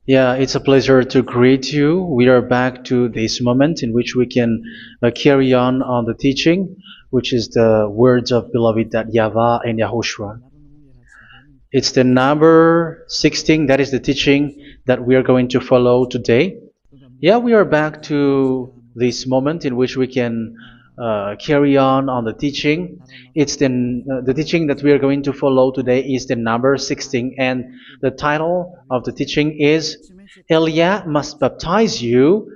Yeah, it's a pleasure to greet you. We are back to this moment in which we can carry on the teaching, which is the words of beloved that YAHVAH and YAHOSHUA. It's the number 16, that is the teaching that we are going to follow today. Yeah, we are back to this moment in which we can carry on the teaching. It's the teaching that we are going to follow today is the number 16, and the title of the teaching is Elia must baptize you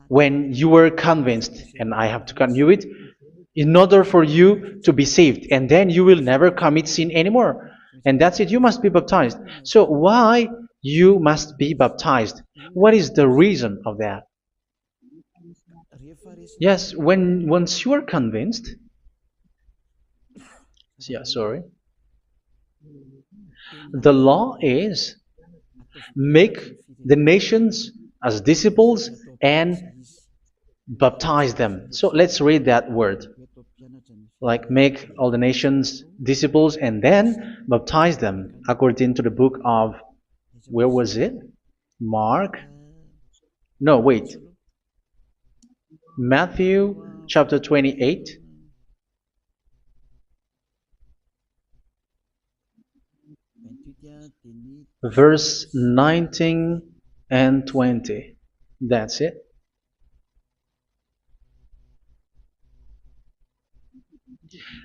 when you were convinced, and I have to continue it, in order for you to be saved, and then you will never commit sin anymore. And that's it, you must be baptized. So why you must be baptized? What is the reason of that? Yes, when once you are convinced, yeah, sorry, the law is make the nations as disciples and baptize them. So let's read that word. Like make all the nations disciples and then baptize them according to the book of, where was it? Mark? No, wait. Matthew chapter 28. Verse 19 and 20. That's it.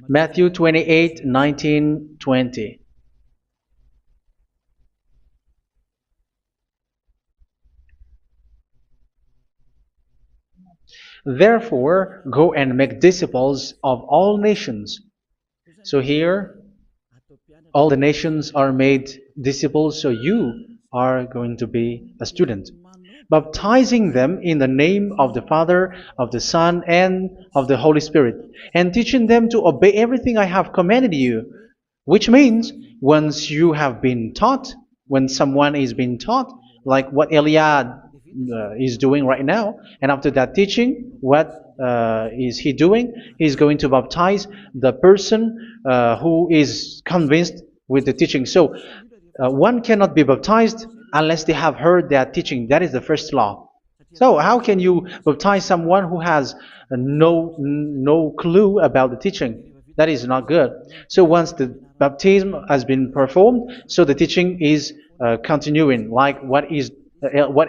Matthew 28, 19, 20. Therefore, go and make disciples of all nations. So here, all the nations are made disciples, so you are going to be a student. Baptizing them in the name of the Father, of the Son, and of the Holy Spirit, and teaching them to obey everything I have commanded you. Which means, once you have been taught, when someone is being taught, like what Elia is doing right now, and after that teaching, what is he doing? He's going to baptize the person who is convinced with the teaching. So, one cannot be baptized unless they have heard that teaching. That is the first law. So how can you baptize someone who has no clue about the teaching? That is not good. So once the baptism has been performed, so the teaching is continuing, like what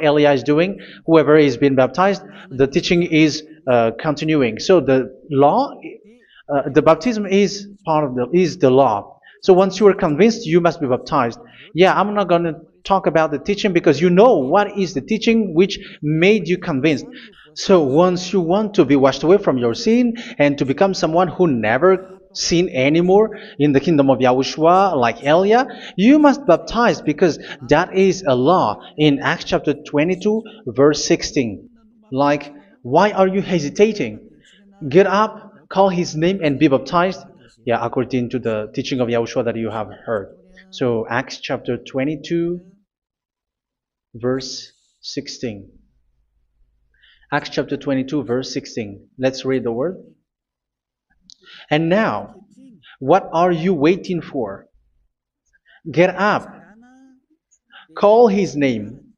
Elia is doing. Whoever is being baptized, the teaching is continuing. So the law, the baptism is part of the law. So once you are convinced, you must be baptized. Yeah, I'm not going to talk about the teaching because you know what is the teaching which made you convinced. So once you want to be washed away from your sin and to become someone who never sin anymore in the kingdom of Yahushua, like Elia, you must baptize because that is a law in Acts chapter 22, verse 16. Like, why are you hesitating? Get up, call his name, and be baptized. Yeah, according to the teaching of Yahushua that you have heard. So Acts chapter 22, verse 16. Acts chapter 22, verse 16. Let's read the word. And now, what are you waiting for? Get up, call his name,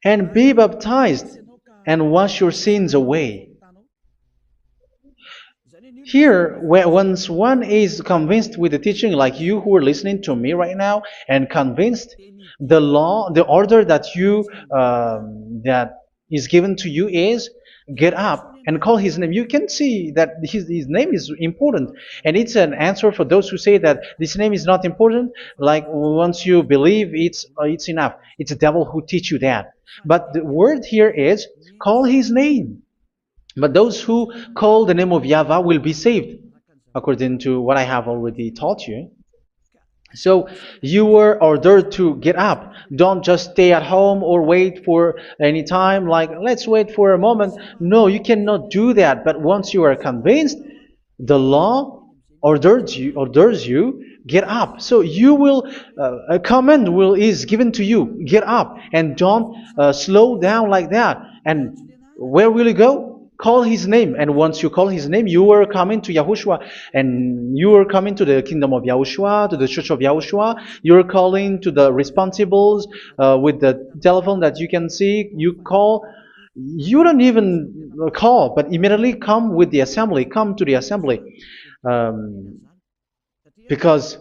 and be baptized, and wash your sins away. Here, once one is convinced with the teaching, like you who are listening to me right now, and convinced, the law, the order that that is given to you is get up and call his name. You can see that his name is important, and it's an answer for those who say that this name is not important. Like once you believe, it's enough. It's the devil who teach you that. But the word here is call his name. But those who call the name of YAHVAH will be saved, according to what I have already taught you. So you were ordered to get up. Don't just stay at home or wait for any time, like let's wait for a moment. No, you cannot do that. But once you are convinced, the law orders you get up. So you will a command is given to you. Get up and don't slow down like that. And where will you go? call his name, and once you call his name, you are coming to Yahushua, and you are coming to the kingdom of Yahushua, to the church of Yahushua. You're calling to the responsibles with the telephone that you can see. You call. You don't even call, but immediately come with the assembly. Come to the assembly, um, because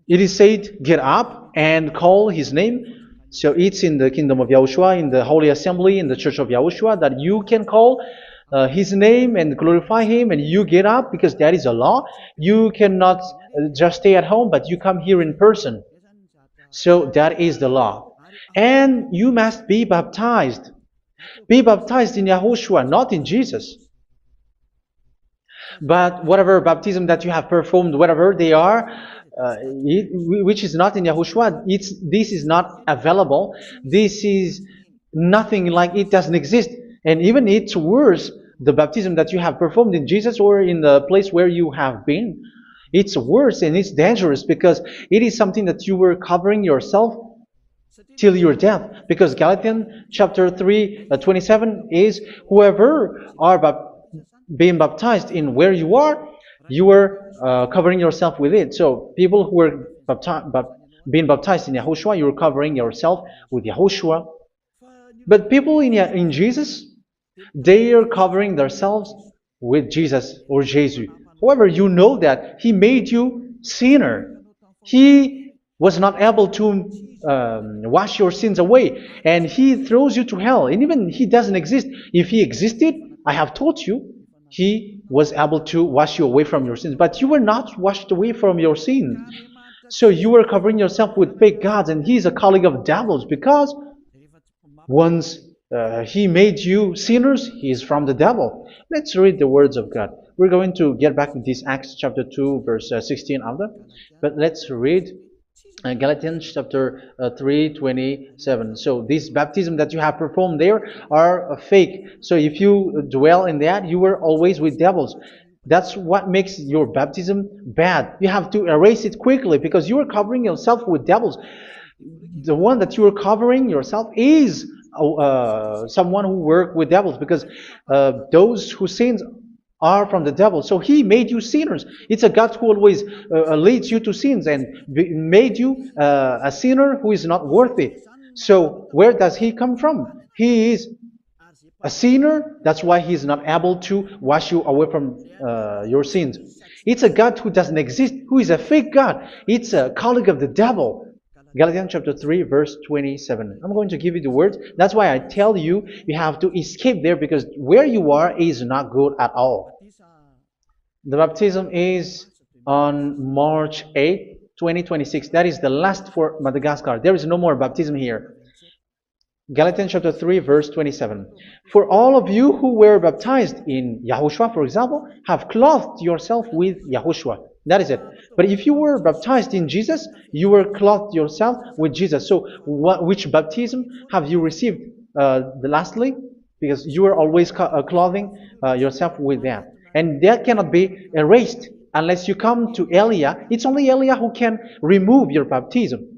it is said, get up and call his name. So it's in the kingdom of Yahushua, in the holy assembly, in the church of Yahushua, that you can call his name and glorify him, and you get up because that is a law. You cannot just stay at home, but you come here in person. So that is the law. And you must be baptized. Be baptized in Yahushua, not in Jesus. But whatever baptism that you have performed, whatever they are, which is not in Yahushua, this is not available. This is nothing, like it doesn't exist. And even it's worse, the baptism that you have performed in Jesus or in the place where you have been. It's worse and it's dangerous because it is something that you were covering yourself till your death. Because Galatians chapter 3, 27 is, whoever are being baptized in where you are covering yourself with it. So people who are being baptized in Yahushua, you're covering yourself with Yahushua. But people in Jesus, they are covering themselves with Jesus or Jesus. However, you know that He made you sinner. He was not able to wash your sins away, and He throws you to hell. And even He doesn't exist. If He existed, I have told you, He was able to wash you away from your sins. But you were not washed away from your sins. So you were covering yourself with fake gods, and He's a colleague of devils, because once He made you sinners, He is from the devil. Let's read the words of God. We're going to get back to this Acts chapter 2, verse 16 after. But let's read Galatians chapter 3, 27. So this baptism that you have performed there are fake. So if you dwell in that, you were always with devils. That's what makes your baptism bad. You have to erase it quickly because you are covering yourself with devils. The one that you are covering yourself is someone who works with devils, because those who sin are from the devil. So He made you sinners. It's a God who always leads you to sins and made you a sinner who is not worthy. So where does He come from? He is a sinner. That's why He is not able to wash you away from your sins. It's a God who doesn't exist, who is a fake God. It's a colleague of the devil. Galatians chapter 3, verse 27. I'm going to give you the words. That's why I tell you, you have to escape there, because where you are is not good at all. The baptism is on March 8, 2026. That is the last for Madagascar. There is no more baptism here. Galatians chapter 3, verse 27. For all of you who were baptized in Yahushua, for example, have clothed yourself with Yahushua. That is it. But if you were baptized in Jesus, you were clothed yourself with Jesus. So which baptism have you received lastly? Because you are always clothing yourself with that. And that cannot be erased unless you come to Elia. It's only Elia who can remove your baptism.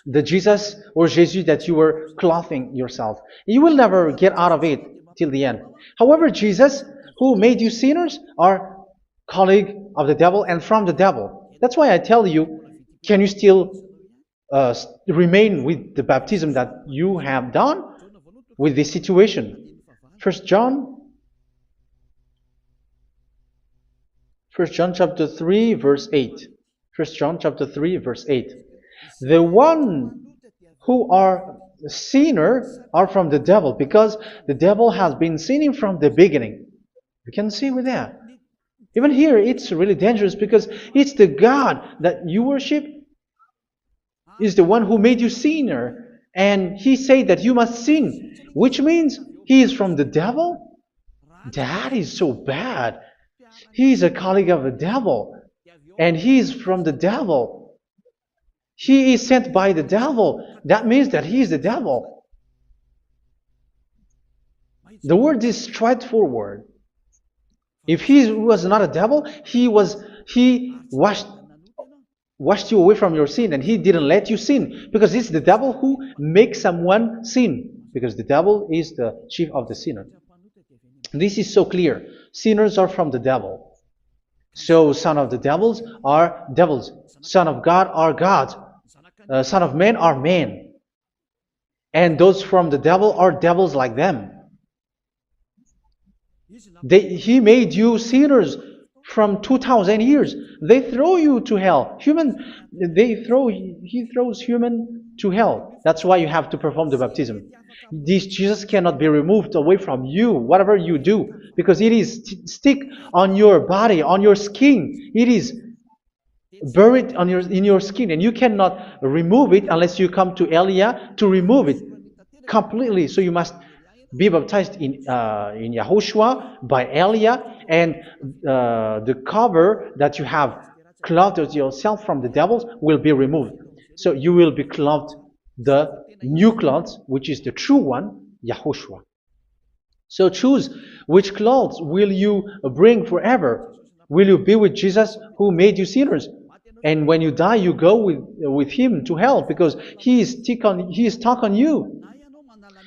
The Jesus or Jesus that you were clothing yourself. You will never get out of it till the end. However, Jesus, who made you sinners, are colleague of the devil and from the devil. That's why I tell you, can you still remain with the baptism that you have done with this situation? First John chapter 3, verse 8. First John chapter 3, verse 8. The one who are sinner are from the devil, because the devil has been sinning from the beginning. You can see with that. Even here, it's really dangerous, because it's the God that you worship is the one who made you sinner, and He said that you must sin, which means He is from the devil. That is so bad. He is a colleague of the devil, and He is from the devil. He is sent by the devil. That means that He is the devil. The word is straightforward. If He was not a devil, He washed you away from your sin, and He didn't let you sin, because it's the devil who makes someone sin, because the devil is the chief of the sinner. This is so clear. Sinners are from the devil. So son of the devils are devils. Son of God are gods. Son of men are men. And those from the devil are devils like them. He made you sinners from 2,000 years. They throw you to hell. He throws human to hell. That's why you have to perform the baptism. This Jesus cannot be removed away from you, whatever you do, because it is stick on your body, on your skin. It is buried in your skin, and you cannot remove it unless you come to Elia to remove it completely. So you must be baptized in Yahushua by Elia, and the cover that you have clothed yourself from the devils will be removed. So you will be clothed the new clothes, which is the true one, Yahushua. So choose which clothes will you bring forever. Will you be with Jesus who made you sinners? And when you die, you go with him to hell because he is stuck on you.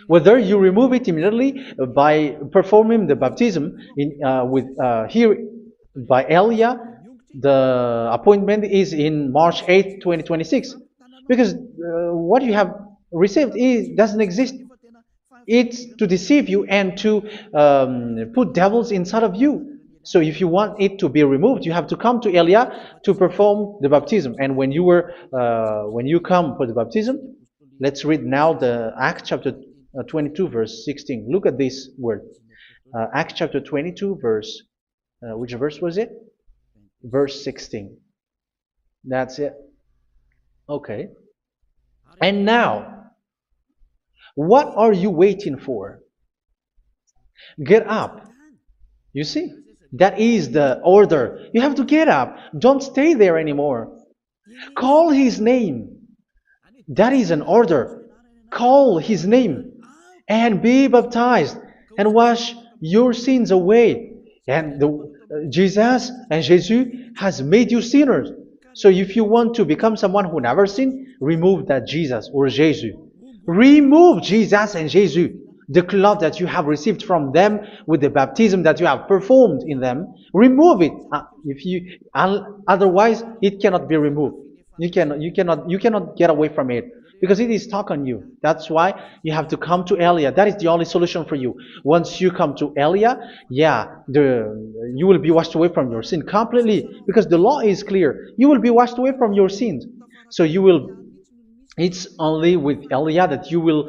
Whether you remove it immediately by performing the baptism here by Elia, the appointment is in March 8, 2026. Because what you have received doesn't exist. It's to deceive you and to put devils inside of you. So if you want it to be removed, you have to come to Elia to perform the baptism. And when you come for the baptism, let's read now the Acts chapter 22 verse 16. Look at this word. Acts chapter 22 verse, which verse was it? Verse 16. That's it. Okay. And now, what are you waiting for? Get up. You see, that is the order. You have to get up. Don't stay there anymore. Call his name. That is an order. Call his name and be baptized and wash your sins away. And Jesus has made you sinners. So if you want to become someone who never sinned, remove that Jesus or Jesus. Remove Jesus and Jesus, the cloth that you have received from them with the baptism that you have performed in them. Remove it. Otherwise, it cannot be removed. You cannot get away from it because it is stuck on you. That's why you have to come to Elia. That is the only solution for you. Once you come to Elia, you will be washed away from your sin completely because the law is clear. You will be washed away from your sins. So it's only with Elia that you will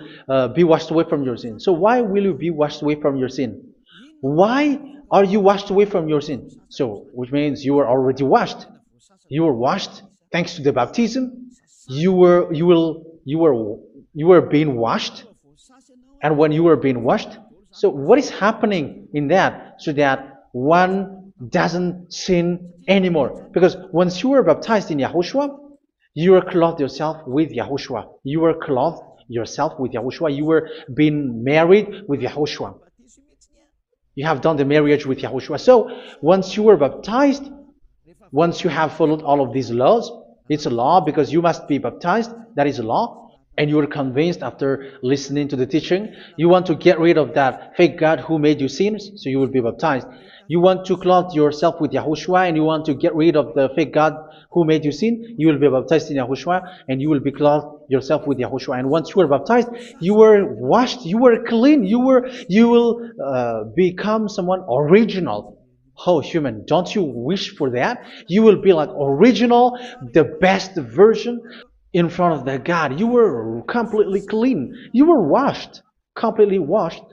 be washed away from your sin. So why will you be washed away from your sin? Why are you washed away from your sin? So, which means you are already washed. You were washed thanks to the baptism. You were being washed, and when you were being washed, so what is happening in that? So that one doesn't sin anymore. Because once you were baptized in Yahushua, you were clothed yourself with Yahushua. You were clothed yourself with Yahushua. You were being married with Yahushua. You have done the marriage with Yahushua. So once you were baptized, once you have followed all of these laws, it's a law because you must be baptized. That is a law. And you are convinced after listening to the teaching, you want to get rid of that fake God who made you sinners, so you will be baptized. You want to clothe yourself with Yahushua and you want to get rid of the fake God who made you sin, you will be baptized in Yahushua and you will be clothed yourself with Yahushua. And once you are baptized, you were washed, you were clean, you will become someone original. Oh, human, don't you wish for that? You will be like original, the best version in front of the God. You were completely clean. You were washed, completely washed.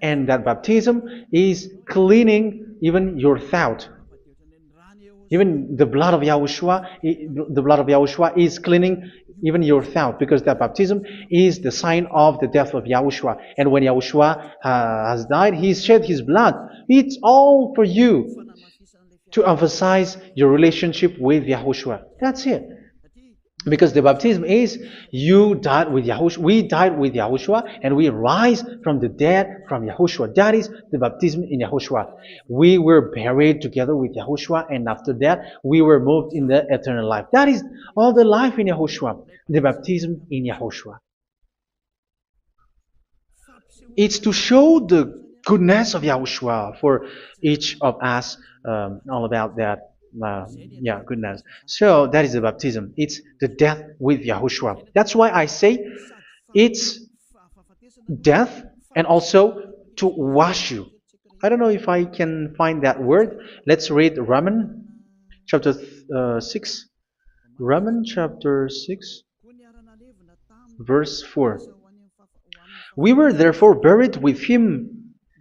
And that baptism is cleaning even your thought. Even the blood of Yahushua is cleaning even your thought, because that baptism is the sign of the death of Yahushua. And when Yahushua has died, he shed his blood. It's all for you to emphasize your relationship with Yahushua. That's it. Because the baptism is you died with Yahushua, we died with Yahushua, and we rise from the dead from Yahushua. That is the baptism in Yahushua. We were buried together with Yahushua, and after that we were moved in the eternal life. That is all the life in Yahushua, the baptism in Yahushua. It's to show the goodness of Yahushua for each of us, all about that. Yeah, goodness. So that is the baptism. It's the death with Yahushua. That's why I say it's death and also to wash you. I don't know if I can find that word. Let's read Romans chapter 6. Romans chapter 6, verse 4. We were therefore buried with him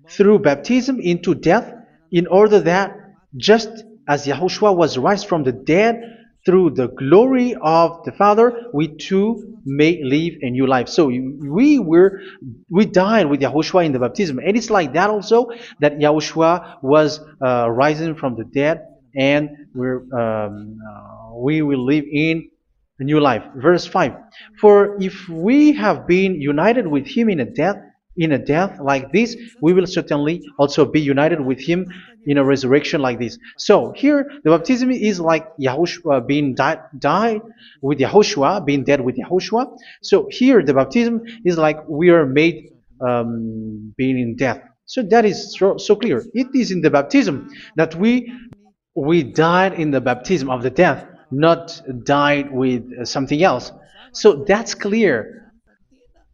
through baptism into death, in order that, just as Yahushua was raised from the dead through the glory of the Father, we too may live a new life. So we died with Yahushua in the baptism, and it's like that also that Yahushua was rising from the dead, and we will live in a new life. Verse 5. For if we have been united with him in a death like this, we will certainly also be united with him in a resurrection like this. So here the baptism is like Yahushua being died with Yahushua, being dead with Yahushua. So here the baptism is like we are made being in death. So that is so clear. It is in the baptism that we died in the baptism of the death, not died with something else. So that's clear.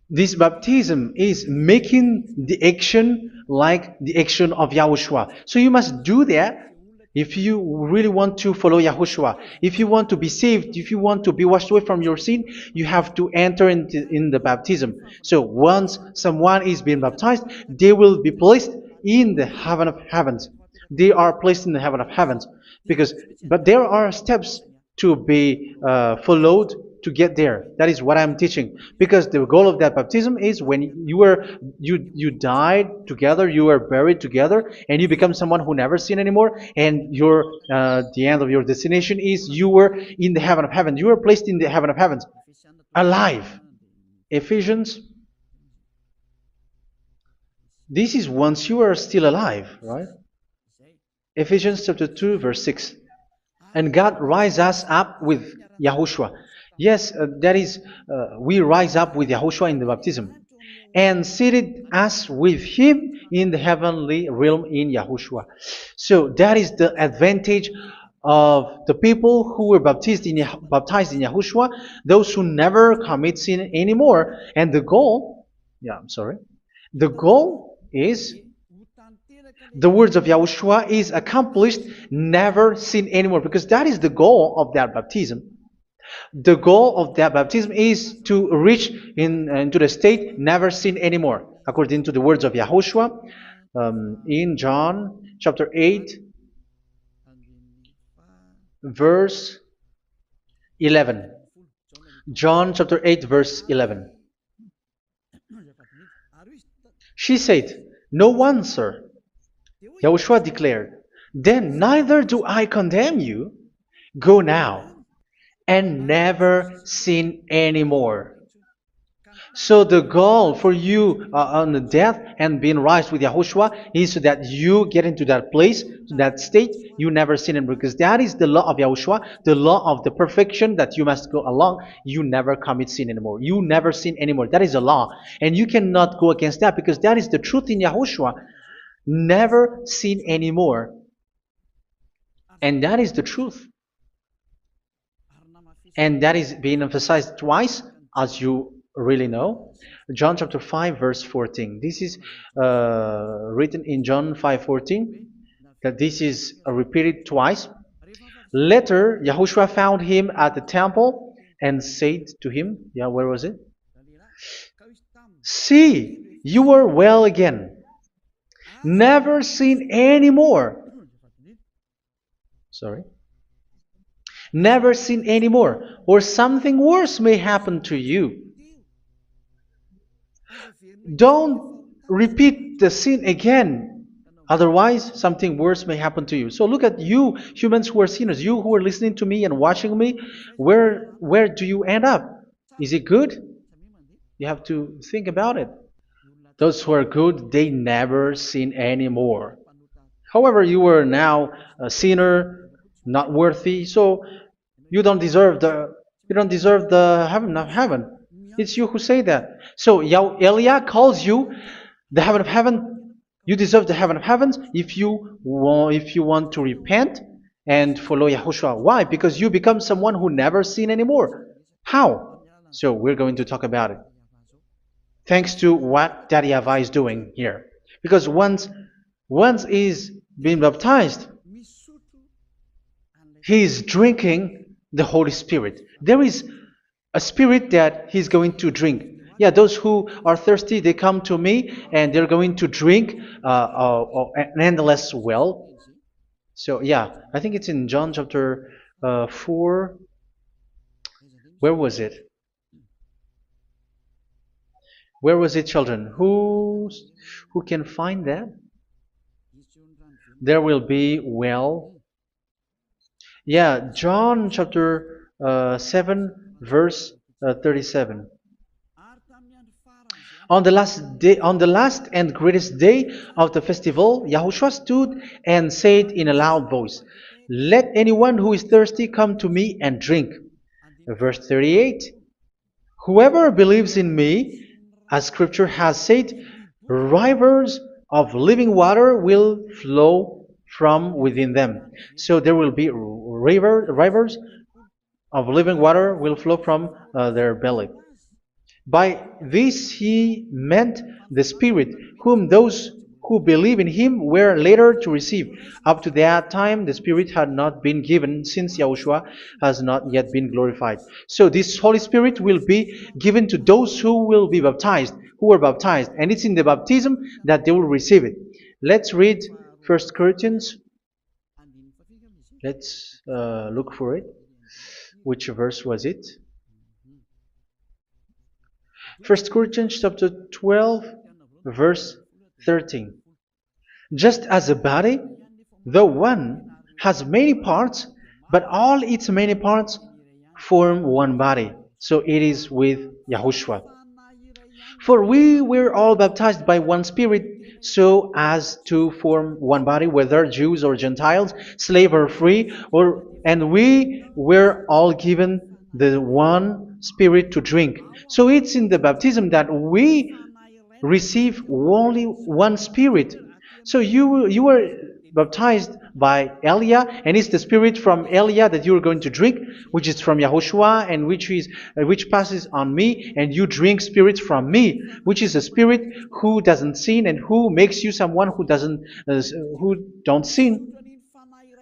This baptism is making the action like the action of Yahushua. So you must do that if you really want to follow Yahushua. If you want to be saved, if you want to be washed away from your sin, you have to enter in the baptism. So once someone is being baptized, they will be placed in the heaven of heavens. They are placed in the heaven of heavens but there are steps to be followed to get there. That is what I'm teaching. Because the goal of that baptism is when you died together, you were buried together, and you become someone who never sin anymore. And the end of your destination is you were in the heaven of heaven. You were placed in the heaven of heavens, alive. Ephesians. This is once you are still alive, right? Ephesians chapter 2, verse 6. And God rise us up with Yahushua. Yes, that is, we rise up with Yahushua in the baptism. And seated us with him in the heavenly realm in Yahushua. So that is the advantage of the people who were baptized in Yahushua, those who never commit sin anymore. And the goal, the goal is the words of Yahushua is accomplished, never sin anymore, because that is the goal of that baptism. The goal of that baptism is to reach into the state never sin anymore, according to the words of Yahushua in John chapter 8, verse 11. John chapter 8, verse 11. She said, "No one, sir." Yahushua declared, "Then neither do I condemn you. Go now and never sin anymore." So the goal for you on the death and being raised with Yahushua is so that you get into that place, that state, you never sin anymore. Because that is the law of Yahushua, the law of the perfection that you must go along. You never commit sin anymore. You never sin anymore. That is a law. And you cannot go against that because that is the truth in Yahushua. Never sin anymore. And that is the truth. And that is being emphasized twice, as you really know. John chapter 5, verse 14. This is written in John 5:14, that this is repeated twice. Later, Yahushua found him at the temple and said to him, where was it? "See, you are well again. Never sin anymore." Sorry. Never sin anymore, or something worse may happen to you. Don't repeat the sin again. Otherwise, something worse may happen to you. So look at you, humans who are sinners, you who are listening to me and watching me. Where do you end up? Is it good? You have to think about it. Those who are good, they never sin anymore. However, you are now a sinner, not worthy, so you don't deserve the heaven of heaven. It's you who say that. So Eliah calls you the heaven of heaven You deserve the heaven of heavens if you want to repent and follow Yahushua. Why? Because you become someone who never sin anymore. How? So we're going to talk about it. Thanks to what Daddy YAHVAH is doing here. Because once he's been baptized, he is drinking the Holy Spirit. There is a spirit that he's going to drink. Yeah, those who are thirsty, they come to me and they're going to drink an endless well. So yeah, I think it's in John chapter 4. Where was it? Where was it, children? Who can find that? There will be well. Yeah, John chapter 7, verse 37. On the last and greatest day of the festival, Yahushua stood and said in a loud voice, "Let anyone who is thirsty come to me and drink." Verse 38. "Whoever believes in me, as Scripture has said, rivers of living water will flow from within them." So there will be rivers of living water will flow from their belly. By this he meant the Spirit, whom those who believe in him were later to receive. Up to that time, the Spirit had not been given, since Yahushua has not yet been glorified. So this Holy Spirit will be given to those who will be baptized, who were baptized, and it's in the baptism that they will receive it. Let's read 1 Corinthians. Let's look for it. Which verse was it? 1 Corinthians chapter 12, verse 13. "Just as a body, though one, has many parts, but all its many parts form one body, so it is with Yahushua. For we were all baptized by one Spirit, so as to form one body, whether Jews or Gentiles, slave or free, and we were all given the one Spirit to drink." So it's in the baptism that we receive only one Spirit. So you were baptized by Elia, and it's the Spirit from Elia that you are going to drink, which is from Yahushua, and which passes on me, and you drink Spirit from me, which is a Spirit who doesn't sin and who makes you someone who don't sin.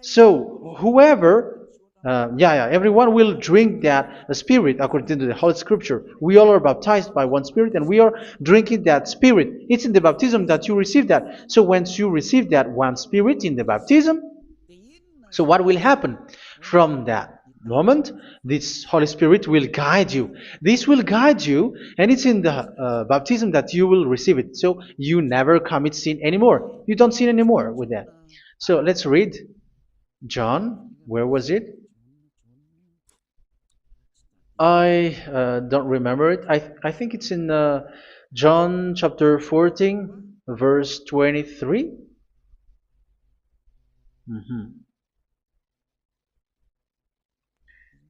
So whoever everyone will drink that Spirit according to the Holy Scripture. We all are baptized by one Spirit, and we are drinking that Spirit. It's in the baptism that you receive that. So once you receive that one Spirit in the baptism, so what will happen from that moment? This Holy Spirit will guide you. This will guide you, and it's in the baptism that you will receive it. So you never commit sin anymore. You don't sin anymore with that. So let's read John. Where was it? I don't remember it. I think it's in John chapter 14, verse 23.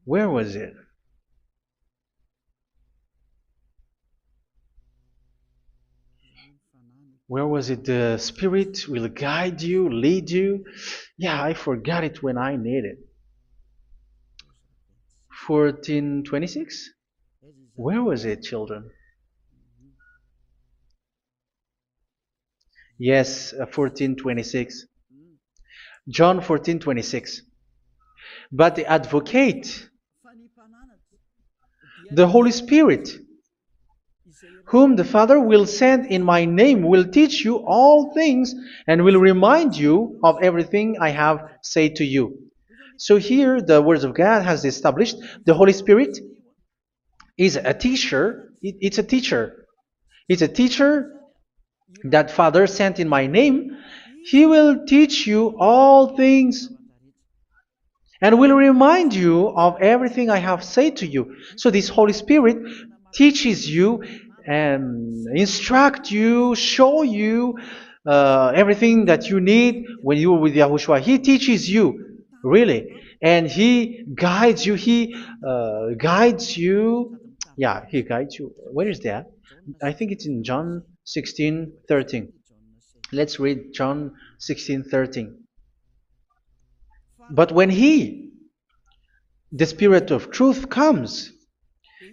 Where was it? Where was it? The Spirit will guide you, lead you. Yeah, I forgot it when I need it. 14:26? Where was it, children? Yes, 14:26. John 14:26. "But the Advocate, the Holy Spirit, whom the Father will send in my name, will teach you all things and will remind you of everything I have said to you." So here the Word of God has established the Holy Spirit is a teacher. It's a teacher. It's a teacher that Father sent in my name. He will teach you all things and will remind you of everything I have said to you. So this Holy Spirit teaches you and instruct you, show you everything that you need when you are with Yahushua. He teaches you, really, and He guides you. He guides you. Yeah, He guides you. Where is that? I think it's in John 16:13. Let's read John 16:13. But when He, the Spirit of truth, comes,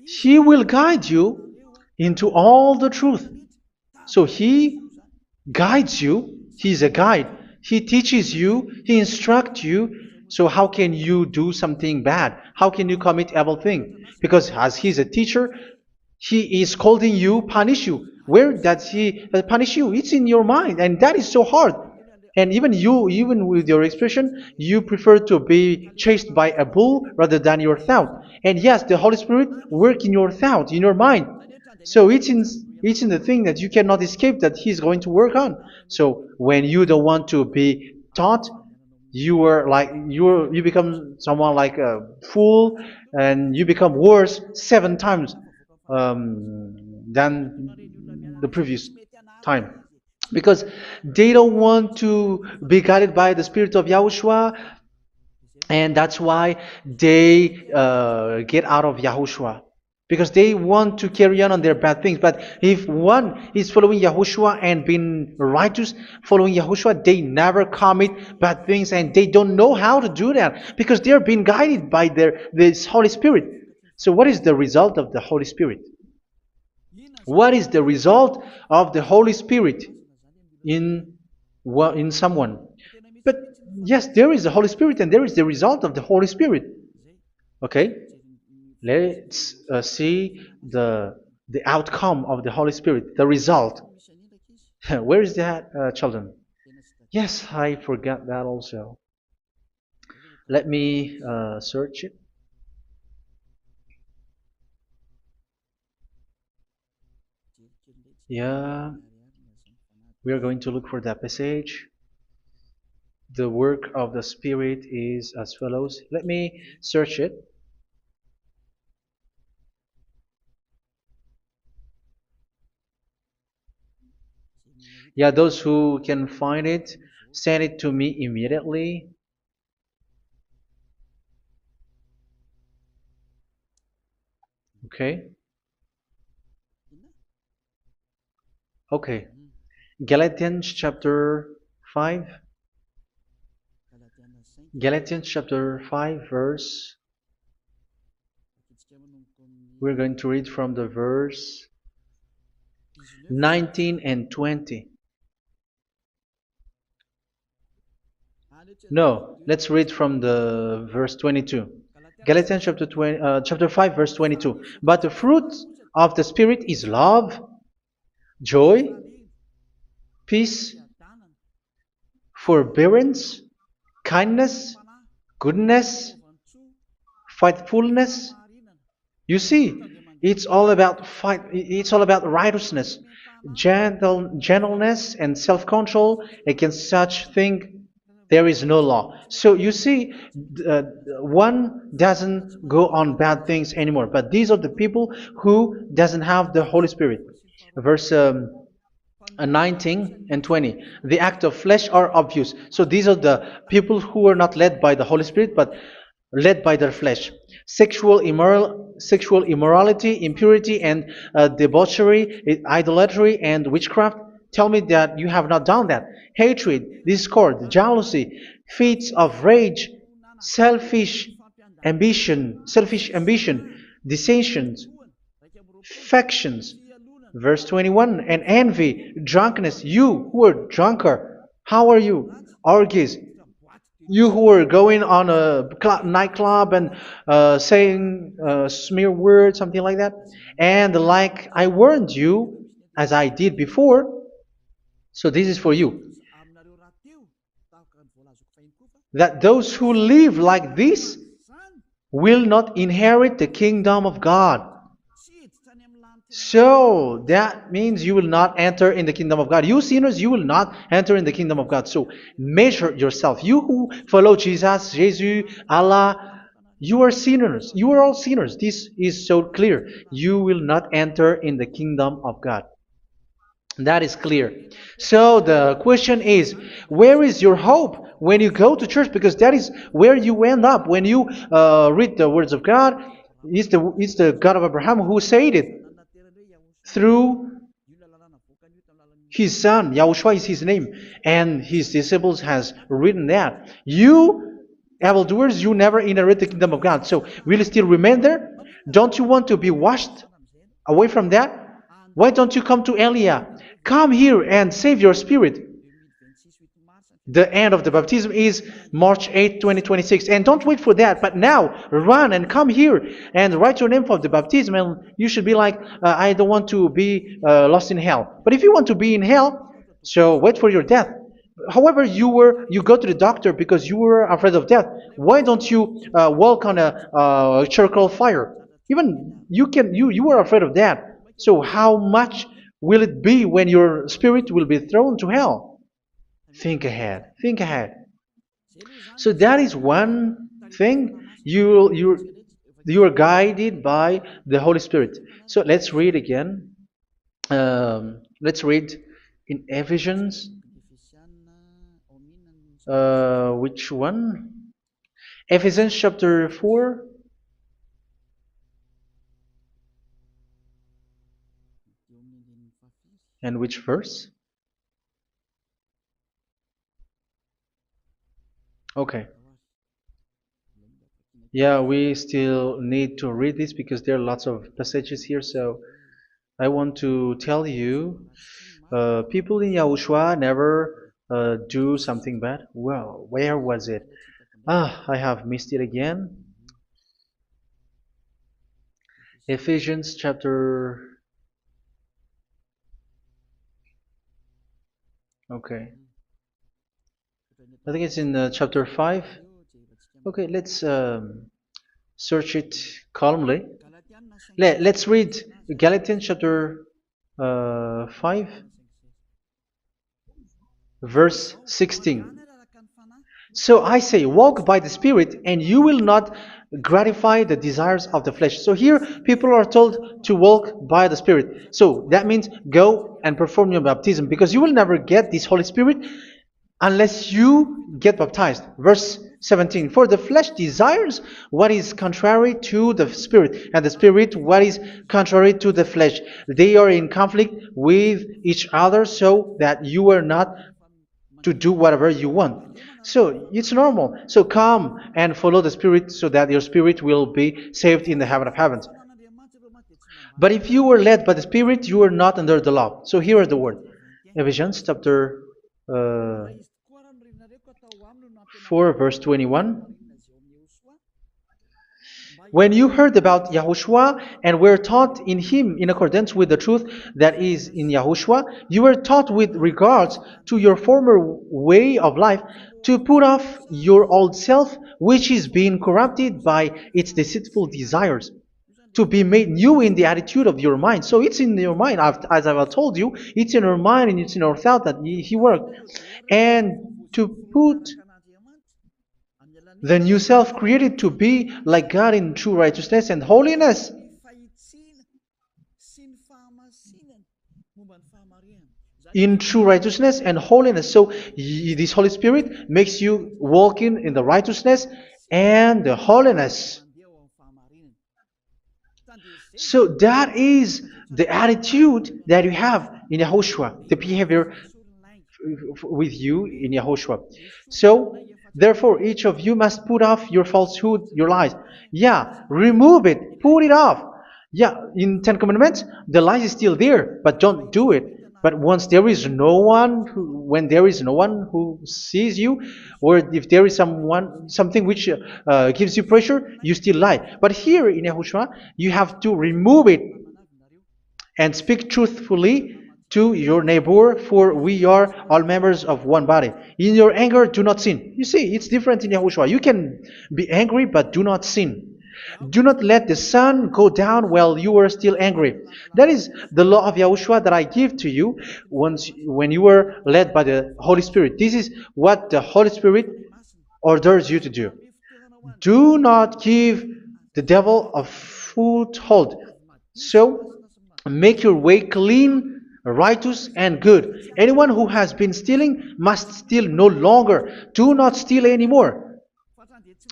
He will guide you into all the truth. So He guides you. He's a guide. He teaches you. He instructs you. So how can you do something bad? How can you commit evil thing? Because as He's a teacher, He is scolding you, punish you. Where does He punish you? It's in your mind, and that is so hard. And even you, even with your expression, you prefer to be chased by a bull rather than your thought. And yes, the Holy Spirit work in your thought, in your mind. So it's in the thing that you cannot escape that He's going to work on. So when you don't want to be taught, you become someone like a fool, and you become worse 7 times than the previous time, because they don't want to be guided by the Spirit of Yahushua, and that's why they get out of Yahushua, because they want to carry on their bad things. But if one is following Yahushua and being righteous, following Yahushua, they never commit bad things, and they don't know how to do that because they are being guided by this Holy Spirit. So what is the result of the Holy Spirit? What is the result of the Holy Spirit in someone? But yes, there is the Holy Spirit, and there is the result of the Holy Spirit. Okay, let's see the outcome of the Holy Spirit, the result. Where is that, children? Yes, I forgot that also. Let me search it. Yeah, we are going to look for that passage. The work of the Spirit is as follows. Let me search it. Yeah, those who can find it, send it to me immediately. Okay. Okay. Galatians chapter 5. Galatians chapter 5 verse. We're going to read from the verse 19 and 20. No, let's read from the verse 22. Galatians chapter 5 verse 22. But the fruit of the Spirit is love, joy, peace, forbearance, kindness, goodness, faithfulness. You see, it's all about it's all about righteousness, gentleness, and self-control. Against such thing, there is no law. So you see, one doesn't go on bad things anymore. But these are the people who doesn't have the Holy Spirit. Verse 19 and 20. The act of flesh are obvious. So these are the people who are not led by the Holy Spirit, but led by their flesh. Sexual immorality, impurity, and debauchery, idolatry, and witchcraft. Tell me that you have not done that. Hatred, discord, jealousy, fits of rage, selfish ambition, dissensions, factions. Verse 21, and envy, drunkenness. You who are drunkard, how are you? Orgies. You who are going on a nightclub and saying smear words, something like that. And like I warned you, as I did before, so this is for you, that those who live like this will not inherit the kingdom of God. So that means you will not enter in the kingdom of God. You sinners, you will not enter in the kingdom of God. So measure yourself. You who follow Jesus, Allah, you are sinners. You are all sinners. This is so clear. You will not enter in the kingdom of God. That is clear. So the question is, where is your hope when you go to church? Because that is where you end up when you read the words of God. It's the God of Abraham who said it through His son, Yahushua is his name, and his disciples has written that. You, evildoers, you never inherit the kingdom of God. So will you still remain there? Don't you want to be washed away from that? Why don't you come to Elia? Come here and save your spirit. The end of the baptism is March 8th, 2026. And don't wait for that, but now run and come here and write your name for the baptism. And you should be like, I don't want to be lost in hell. But if you want to be in hell, so wait for your death. However, you go to the doctor because you were afraid of death. Why don't you walk on a charcoal fire? Even you were afraid of that. So how much will it be when your spirit will be thrown to hell? Think ahead. Think ahead. So that is one thing. You are guided by the Holy Spirit. So let's read again. Let's read in Ephesians. Which one? Ephesians chapter 4. And which verse? Okay. Yeah, we still need to read this because there are lots of passages here. So I want to tell you, people in Yahushua never do something bad. Well, where was it? I have missed it again. Ephesians chapter. Okay. I think it's in chapter 5. Okay, let's search it calmly. Let's read Galatians chapter 5, verse 16. So I say, walk by the Spirit, and you will not gratify the desires of the flesh. So here, people are told to walk by the Spirit. So that means go and perform your baptism, because you will never get this Holy Spirit unless you get baptized. Verse 17. For the flesh desires what is contrary to the Spirit, and the Spirit what is contrary to the flesh. They are in conflict with each other, so that you are not to do whatever you want. So it's normal. So come and follow the Spirit so that your spirit will be saved in the heaven of heavens. But if you were led by the Spirit, you are not under the law. So here are the word. Ephesians chapter 4 verse 21. When you heard about Yahushua and were taught in him in accordance with the truth that is in Yahushua, you were taught with regards to your former way of life to put off your old self, which is being corrupted by its deceitful desires, to be made new in the attitude of your mind. So it's in your mind, as I've told you, it's in your mind and it's in your thought that he worked. And to put the new self created to be like God in true righteousness and holiness. In true righteousness and holiness. So this Holy Spirit makes you walking in the righteousness and the holiness. So that is the attitude that you have in Yahushua, the behavior with you in Yahushua. So therefore, each of you must put off your falsehood, your lies. Yeah, remove it, put it off. Yeah, in Ten Commandments, the lie is still there, but don't do it. But once there is no one, when there is no one who sees you, or if there is something which gives you pressure, you still lie. But here in Yahushua, you have to remove it and speak truthfully to your neighbor, for we are all members of one body. In your anger, do not sin. You see, it's different in Yahushua. You can be angry, but do not sin. Do not let the sun go down while you are still angry. That is the law of Yahushua that I give to you when you were led by the Holy Spirit. This is what the Holy Spirit orders you to do. Do not give the devil a foothold. So, make your way clean, righteous, and good. Anyone who has been stealing must steal no longer. Do not steal anymore.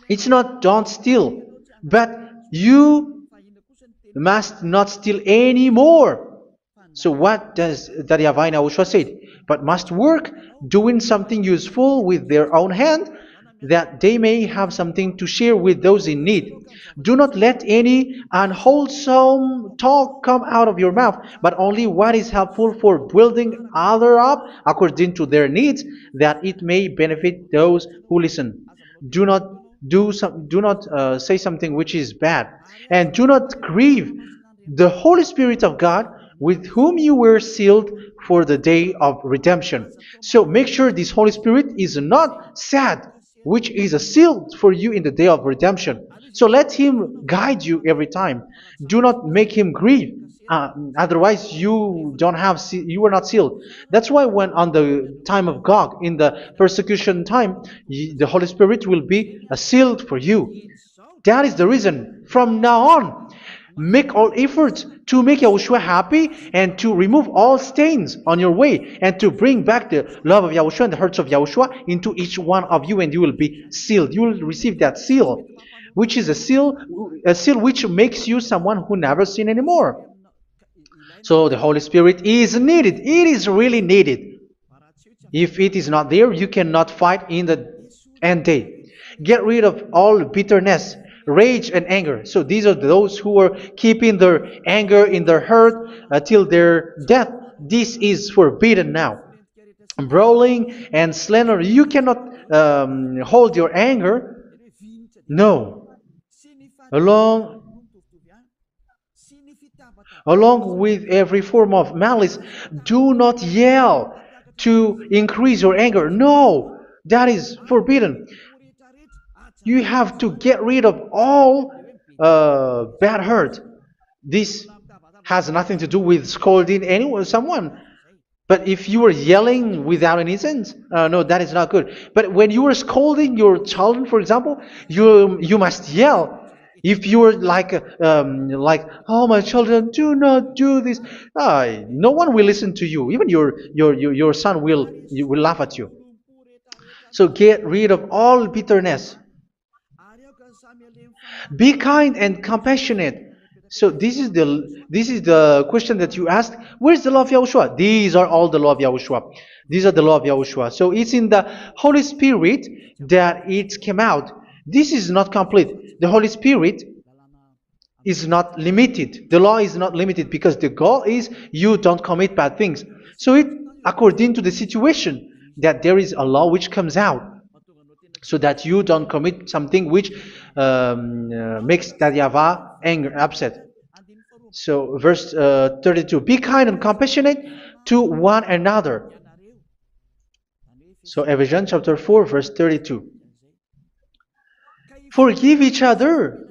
It's not don't steal, but you must not steal anymore. So what does the Yahweh YAHOSHUA say? But must work doing something useful with their own hand, that they may have something to share with those in need. Do not let any unwholesome talk come out of your mouth, but only what is helpful for building other up according to their needs, that it may benefit those who listen. Do not do not say something which is bad, and do not grieve the Holy Spirit of God, with whom you were sealed for the day of redemption. So make sure this Holy Spirit is not sad, which is a seal for you in the day of redemption. So let Him guide you every time. Do not make Him grieve. Otherwise, you don't have you were not sealed. That's why when on the time of God, in the persecution time, the Holy Spirit will be sealed for you. That is the reason. From now on, make all efforts to make Yahushua happy and to remove all stains on your way and to bring back the love of Yahushua and the hearts of Yahushua into each one of you, and you will be sealed. You will receive that seal, which is a seal which makes you someone who never sin anymore. So the Holy Spirit is needed. It is really needed. If it is not there, you cannot fight in the end day. Get rid of all bitterness, rage, and anger. So these are those who are keeping their anger in their heart till their death. This is forbidden now. Brawling and slander. You cannot hold your anger. No. Along with every form of malice, do not yell to increase your anger. No, that is forbidden. You have to get rid of all bad hurt. This has nothing to do with scolding anyone, someone. But if you are yelling without any sense, no, that is not good. But when you are scolding your children, for example, you must yell. If you are like, oh my children, do not do this, no one will listen to you. Even your son will laugh at you. So get rid of all bitterness. Be kind and compassionate. So this is the question that you asked. Where's the law of Yahushua? These are all the law of Yahushua. These are the law of Yahushua. So it's in the Holy Spirit that it came out. This is not complete. The Holy Spirit is not limited. The law is not limited because the goal is you don't commit bad things. So it according to the situation that there is a law which comes out, so that you don't commit something which makes that YAHVAH angry, upset. So verse 32, be kind and compassionate to one another. So Ephesians chapter 4 verse 32. Forgive each other.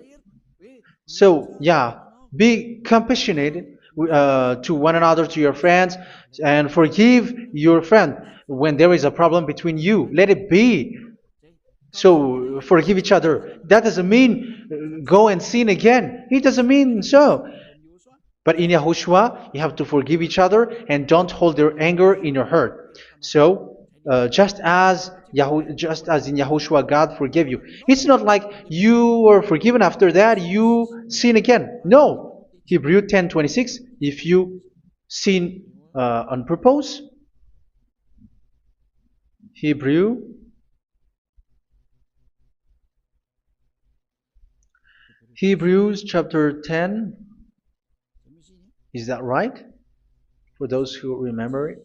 So yeah, be compassionate to one another, to your friends, and forgive your friend when there is a problem between you. Let it be. So forgive each other. That doesn't mean go and sin again. It doesn't mean so. But in Yahushua, you have to forgive each other and don't hold your anger in your heart. So just as in Yahushua, God forgave you. It's not like you were forgiven after that you sin again. No. Hebrew 10:26. If you sin on purpose, Hebrews chapter 10. Is that right? For those who remember it.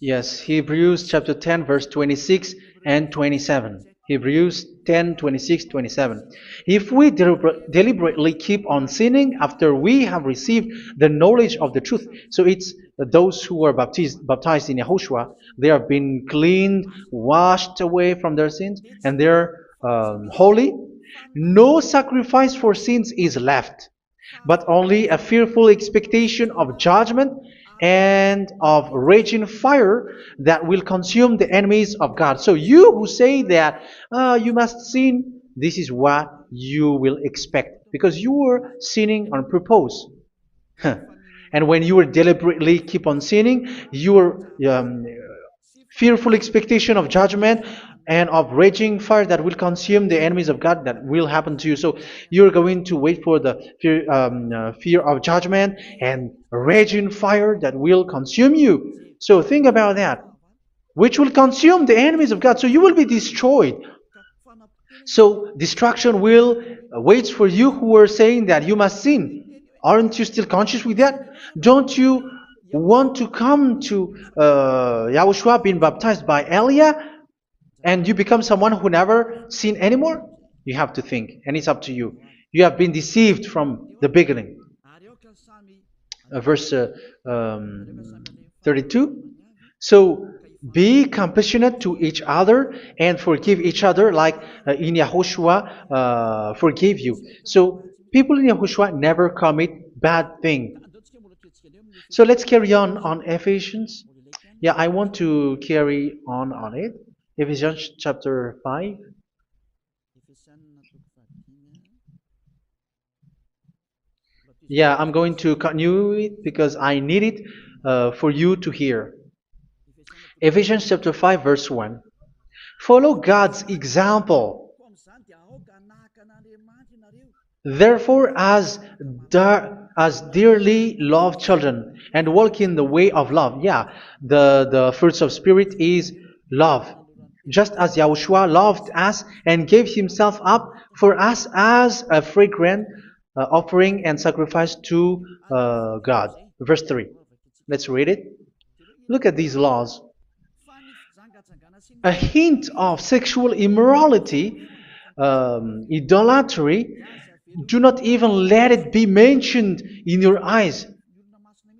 Yes, Hebrews chapter 10 verse 26 and 27. Hebrews 10, 26, 27. If we deliberately keep on sinning after we have received the knowledge of the truth, so it's those who are baptized in Yahushua, they have been cleaned, washed away from their sins, and they're holy. No sacrifice for sins is left, but only a fearful expectation of judgment and of raging fire that will consume the enemies of God. So you who say that you must sin, this is what you will expect, because you were sinning on purpose. And when you will deliberately keep on sinning, your fearful expectation of judgment and of raging fire that will consume the enemies of God that will happen to you. So you're going to wait for the fear of judgment and raging fire that will consume you. So think about that, which will consume the enemies of God. So you will be destroyed. So destruction will waits for you who are saying that you must sin. Aren't you still conscious with that? Don't you want to come to Yahushua being baptized by Elia and you become someone who never sinned anymore? You have to think, and it's up to you. You have been deceived from the beginning. Verse 32. So be compassionate to each other and forgive each other like in Yahushua forgave you. So people in Yahushua never commit bad thing. So let's carry on Ephesians. Yeah, I want to carry on it. Ephesians chapter 5. Yeah, I'm going to continue it because I need it for you to hear. Ephesians chapter 5 verse 1. Follow God's example. Therefore, as dearly loved children, and walk in the way of love. Yeah, the fruits of spirit is love. Just as Yahushua loved us and gave himself up for us as a fragrant offering and sacrifice to God. Verse 3. Let's read it. Look at these laws. A hint of sexual immorality, idolatry, do not even let it be mentioned in your eyes,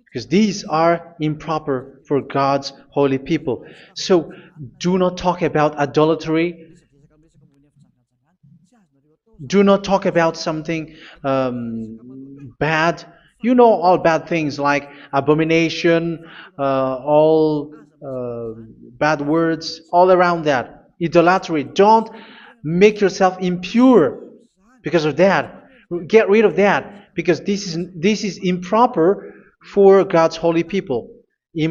because these are improper for God's holy people. So do not talk about idolatry. Do not talk about something bad. You know all bad things like abomination, all bad words, all around that. Idolatry. Don't make yourself impure because of that. Get rid of that because this is improper for God's holy people.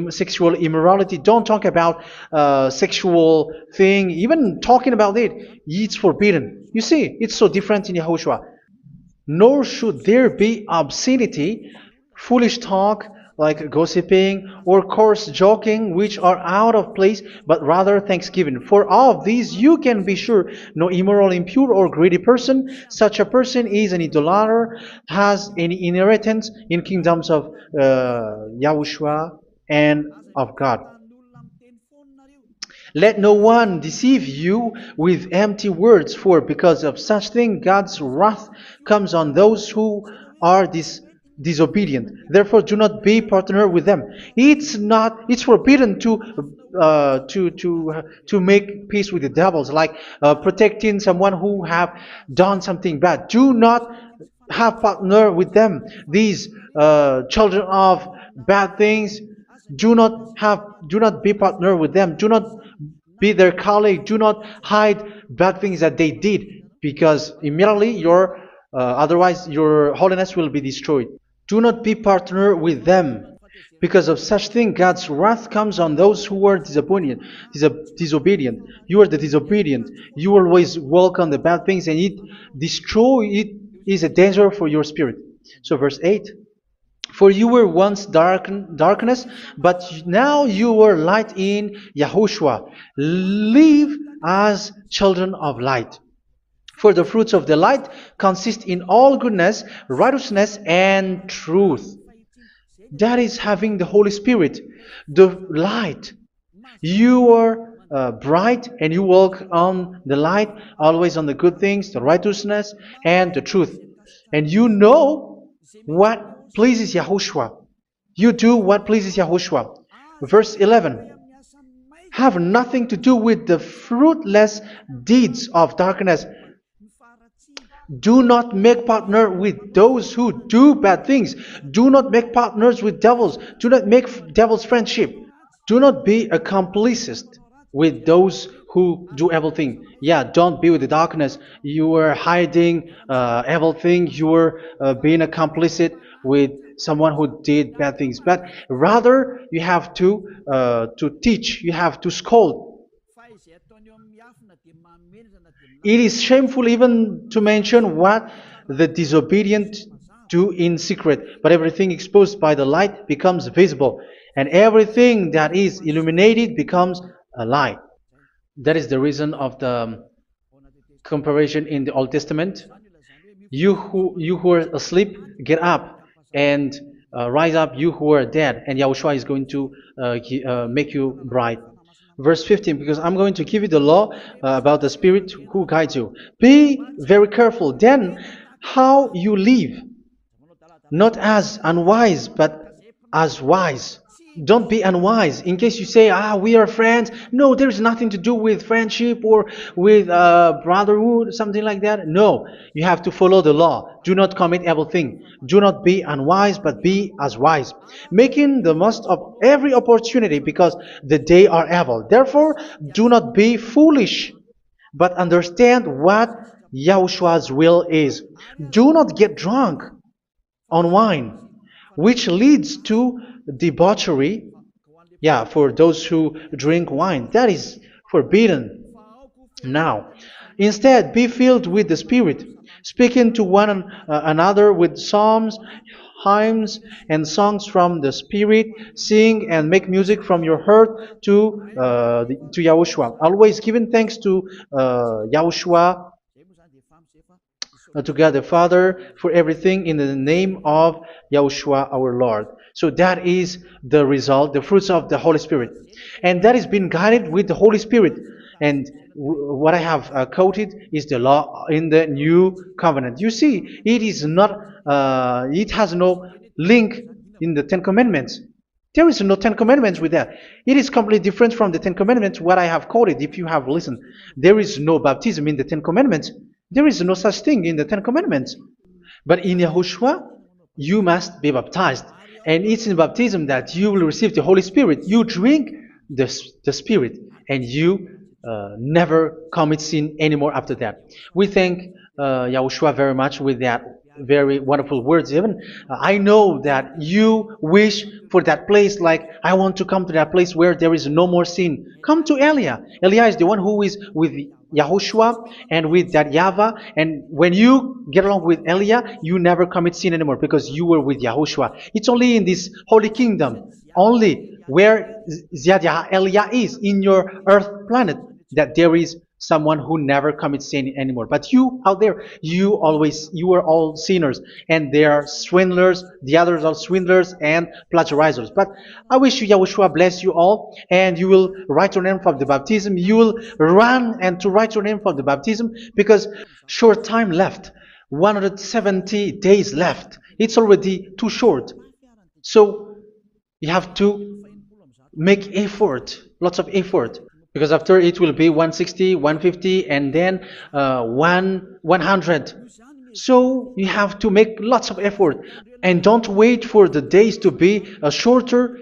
Sexual immorality. Don't talk about sexual thing. Even talking about it's forbidden. You see, it's so different in Yahushua. Nor should there be obscenity, foolish talk like gossiping or coarse joking, which are out of place, but rather thanksgiving. For of these you can be sure: no immoral, impure, or greedy person, such a person is an idolater, has any inheritance in kingdoms of Yahushua and of God. Let no one deceive you with empty words, for because of such thing God's wrath comes on those who are disobedient. Therefore, do not be partner with them. It's forbidden to make peace with the devils, like protecting someone who have done something bad. Do not have partner with them. These children of bad things, do not be partner with them. Do not be their colleague. Do not hide bad things that they did, because immediately otherwise your holiness will be destroyed. Do not be partner with them. Because of such thing, God's wrath comes on those who are disobedient. You are the disobedient. You always walk on the bad things, and it is a danger for your spirit. So verse 8. For you were once darkness, but now you are light in Yahushua. Live as children of light. For the fruits of the light consist in all goodness, righteousness, and truth. That is having the Holy Spirit, the light. You are bright and you walk on the light, always on the good things, the righteousness, and the truth. And you know what pleases Yahushua. You do what pleases Yahushua. Verse 11. Have nothing to do with the fruitless deeds of darkness. Do not make partner with those who do bad things. Do not make partners with devils. Do not make devils friendship. Do not be a complicit with those who do evil thing. Yeah, don't be with the darkness. You are hiding evil thing. You are being a complicit with someone who did bad things. But rather, you have to teach. You have to scold. It is shameful even to mention what the disobedient do in secret, but everything exposed by the light becomes visible, and everything that is illuminated becomes a light. That is the reason of the comparison in the Old Testament. You who are asleep, get up and rise up, you who are dead, and Yahushua is going to make you bright. Verse 15, because I'm going to give you the law about the Spirit who guides you. Be very careful then how you live, not as unwise, but as wise. Don't be unwise. In case you say, we are friends. No, there is nothing to do with friendship or with brotherhood, something like that. No, you have to follow the law. Do not commit evil thing. Do not be unwise, but be as wise, making the most of every opportunity, because the day are evil. Therefore, do not be foolish, but understand what Yahushua's will is. Do not get drunk on wine, which leads to debauchery. Yeah, for those who drink wine, that is forbidden now. Instead, be filled with the Spirit, speaking to one another with psalms, hymns, and songs from the Spirit. Sing and make music from your heart to Yahushua, always giving thanks to Yahushua, to God the Father, for everything in the name of Yahushua our Lord. So that is the result, the fruits of the Holy Spirit. And that is being guided with the Holy Spirit. And what I have quoted is the law in the new covenant. You see, it is not, it has no link in the Ten Commandments. There is no Ten Commandments with that. It is completely different from the Ten Commandments, what I have quoted, if you have listened. There is no baptism in the Ten Commandments. There is no such thing in the Ten Commandments. But in Yahushua, you must be baptized. And it's in baptism that you will receive the Holy Spirit. You drink the Spirit, and you never commit sin anymore after that. We thank Yahushua very much with that very wonderful words. Even I know that you wish for that place, like I want to come to that place where there is no more sin. Come to Elia. Elia is the one who is with Yahushua and with that YAHVAH. And when you get along with Elia, you never commit sin anymore because you were with Yahushua. It's only in this holy kingdom, only where Elia is, in your earth planet, that there is someone who never commits sin anymore. But you out there, you are all sinners, and they are swindlers. The others are swindlers and plagiarizers. But I wish you, Yahushua, bless you all, and you will write your name for the baptism. You will run and to write your name for the baptism, because short time left, 170 days left. It's already too short. So you have to make effort, lots of effort, because after it will be 160, 150, and then 100. So you have to make lots of effort, and don't wait for the days to be shorter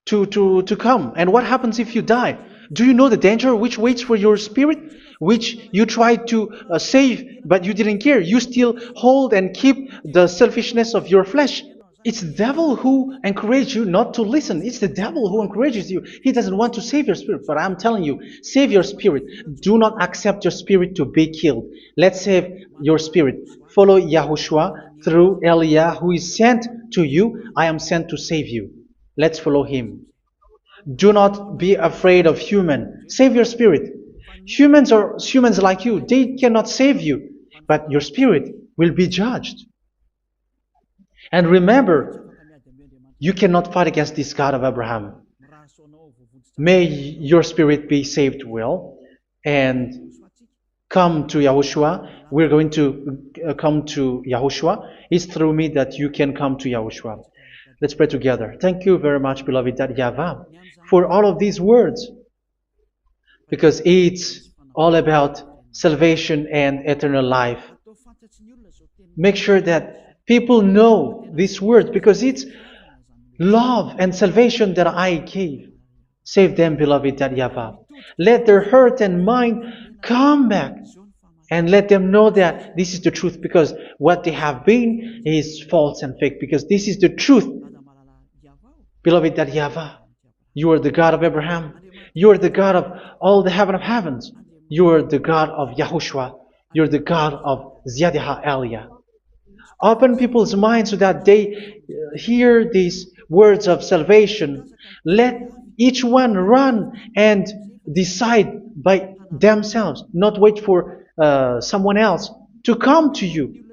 to come. And what happens if you die? Do you know the danger which waits for your spirit, which you tried to save, but you didn't care? You still hold and keep the selfishness of your flesh. It's the devil who encourages you not to listen. It's the devil who encourages you. He doesn't want to save your spirit. But I'm telling you, save your spirit. Do not accept your spirit to be killed. Let's save your spirit. Follow Yahushua through Elia, who is sent to you. I am sent to save you. Let's follow him. Do not be afraid of human. Save your spirit. Humans are humans like you. They cannot save you. But your spirit will be judged. And remember, you cannot fight against this God of Abraham. May your spirit be saved well, and come to Yahushua. We're going to come to Yahushua. It's through me that you can come to Yahushua. Let's pray together. Thank you very much, beloved YAHVAH, for all of these words, because it's all about salvation and eternal life. Make sure that people know these words, because it's love and salvation that I gave. Save them, beloved YAHVAH. Let their heart and mind come back, and let them know that this is the truth, because what they have been is false and fake, because this is the truth. Beloved YAHVAH, you are the God of Abraham. You are the God of all the heaven of heavens. You're the God of Yahushua. You're the God of Ziyadiha Elia. Open people's minds so that they hear these words of salvation. Let each one run and decide by themselves, not wait for someone else to come to you.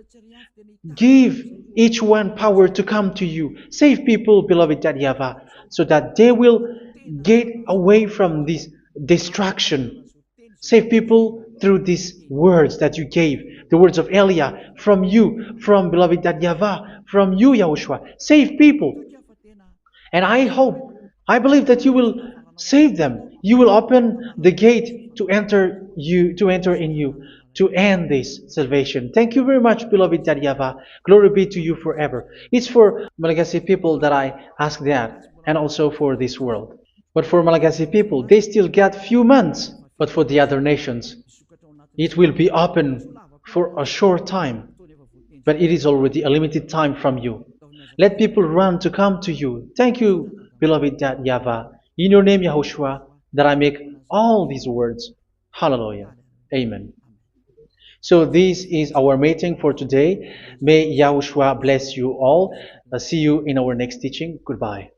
Give each one power to come to you. Save people, beloved Yahavah, so that they will get away from this distraction. Save people through these words that you gave, the words of Elia, from you, from beloved Yahavah, from you, Yahushua. Save people. And I believe that you will save them. You will open the gate to enter in you, to end this salvation. Thank you very much, beloved Yahavah. Glory be to you forever. It's for Malagasy people that I ask that, and also for this world. But for Malagasy people, they still get few months. But for the other nations, it will be open for a short time. But it is already a limited time from you. Let people run to come to you. Thank you, beloved Yahavah. In your name, Yahushua, that I make all these words. Hallelujah. Amen. So this is our meeting for today. May Yahushua bless you all. See you in our next teaching. Goodbye.